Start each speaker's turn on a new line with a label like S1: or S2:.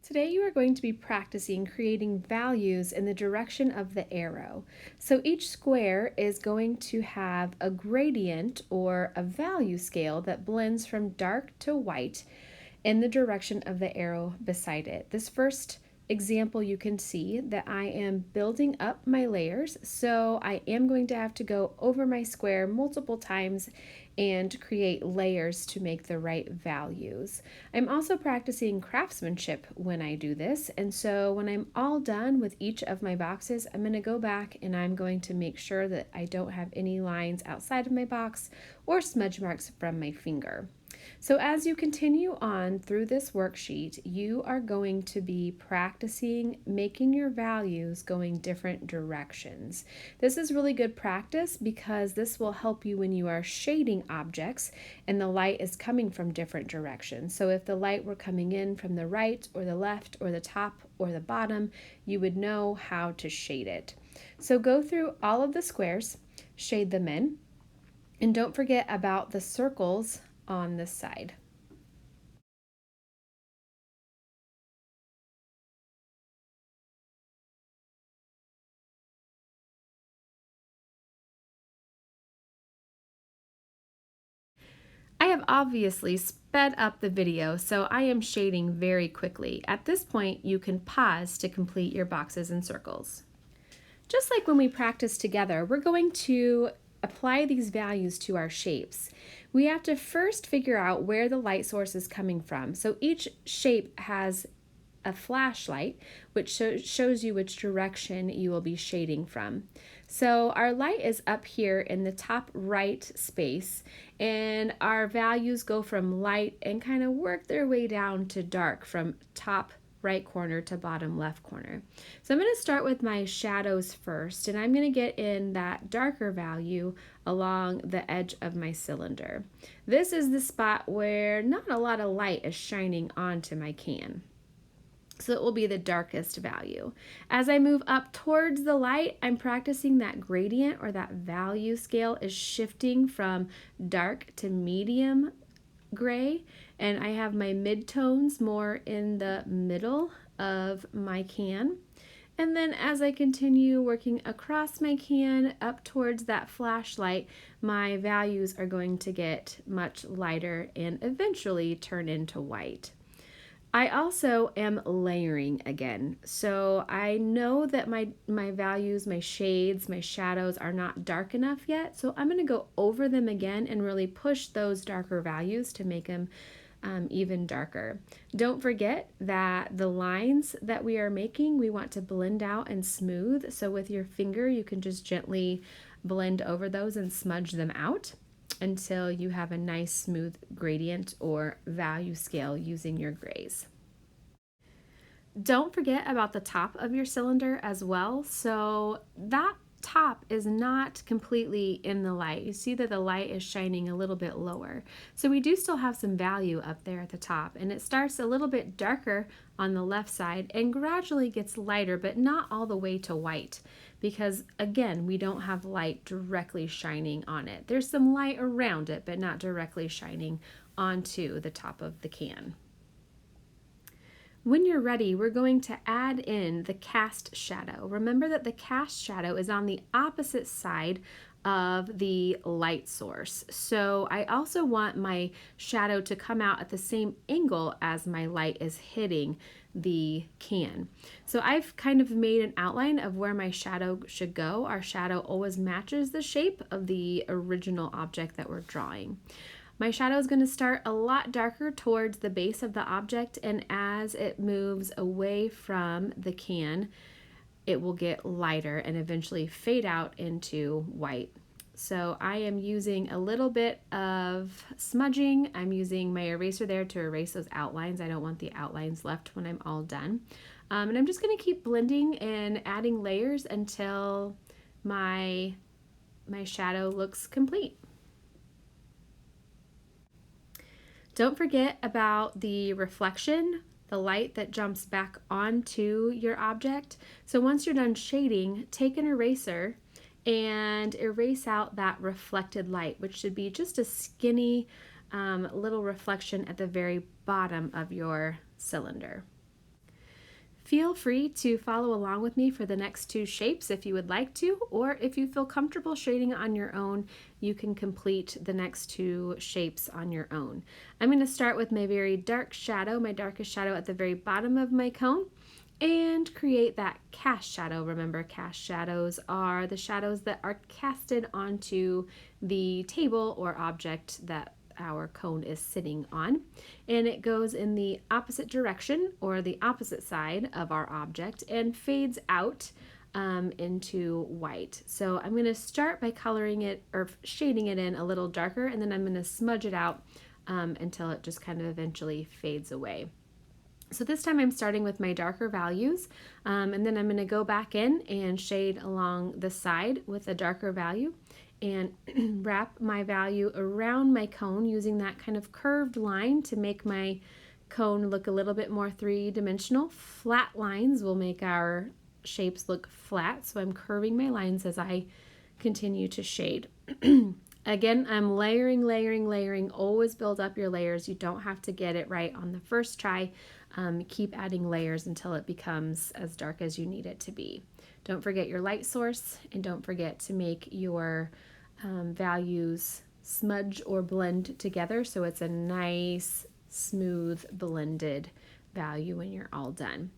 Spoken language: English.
S1: Today you are going to be practicing creating values in the direction of the arrow. So each square is going to have a gradient or a value scale that blends from dark to white in the direction of the arrow beside it. This first example, you can see that I am building up my layers, so I am going to have to go over my square multiple times and create layers to make the right values. I'm also practicing craftsmanship when I do this, and so when I'm all done with each of my boxes, I'm going to go back and I'm going to make sure that I don't have any lines outside of my box or smudge marks from my finger. So as you continue on through this worksheet, you are going to be practicing making your values going different directions. This is really good practice because this will help you when you are shading objects and the light is coming from different directions. So if the light were coming in from the right or the left or the top or the bottom, you would know how to shade it. So go through all of the squares, shade them in, and don't forget about the circles on this side. I have obviously sped up the video, so I am shading very quickly. At this point, you can pause to complete your boxes and circles. Just like when we practice together, we're going to apply these values to our shapes. We have to first figure out where the light source is coming from. So each shape has a flashlight, which shows you which direction you will be shading from. So our light is up here in the top right space, and our values go from light and kind of work their way down to dark from top right corner to bottom left corner. So I'm going to start with my shadows first, and I'm going to get in that darker value along the edge of my cylinder. This is the spot where not a lot of light is shining onto my can. So it will be the darkest value. As I move up towards the light, I'm practicing that gradient, or that value scale is shifting from dark to medium gray, and I have my midtones more in the middle of my can. And then as I continue working across my can up towards that flashlight, my values are going to get much lighter and eventually turn into white. I also am layering again. So I know that my values, my shades, my shadows are not dark enough yet. So I'm going to go over them again and really push those darker values to make them even darker. Don't forget that the lines that we are making, we want to blend out and smooth. So with your finger, you can just gently blend over those and smudge them out until you have a nice smooth gradient or value scale using your grays. Don't forget about the top of your cylinder as well. So that top is not completely in the light. You see that the light is shining a little bit lower. So we do still have some value up there at the top, and it starts a little bit darker on the left side and gradually gets lighter, but not all the way to white, because again, we don't have light directly shining on it. There's some light around it, but not directly shining onto the top of the can. When you're ready, we're going to add in the cast shadow. Remember that the cast shadow is on the opposite side of the light source. So I also want my shadow to come out at the same angle as my light is hitting the can. So I've kind of made an outline of where my shadow should go. Our shadow always matches the shape of the original object that we're drawing. My shadow is going to start a lot darker towards the base of the object, and as it moves away from the can, it will get lighter and eventually fade out into white. So I am using a little bit of smudging. I'm using my eraser there to erase those outlines. I don't want the outlines left when I'm all done. And I'm just going to keep blending and adding layers until my shadow looks complete. Don't forget about the reflection, the light that jumps back onto your object. So once you're done shading, take an eraser and erase out that reflected light, which should be just a skinny little reflection at the very bottom of your cylinder. Feel free to follow along with me for the next two shapes if you would like to, or if you feel comfortable shading on your own, you can complete the next two shapes on your own. I'm going to start with my very dark shadow, my darkest shadow at the very bottom of my cone, and create that cast shadow. Remember, cast shadows are the shadows that are casted onto the table or object that our cone is sitting on, and it goes in the opposite direction or the opposite side of our object and fades out into white. So I'm going to start by coloring it or shading it in a little darker, and then I'm going to smudge it out until it just kind of eventually fades away. So this time I'm starting with my darker values, and then I'm going to go back in and shade along the side with a darker value and wrap my value around my cone using that kind of curved line to make my cone look a little bit more three-dimensional. Flat lines will make our shapes look flat, so I'm curving my lines as I continue to shade. Again, I'm layering. Always build up your layers. You don't have to get it right on the first try. Keep adding layers until it becomes as dark as you need it to be. Don't forget your light source, and don't forget to make your values smudge or blend together so it's a nice, smooth, blended value when you're all done.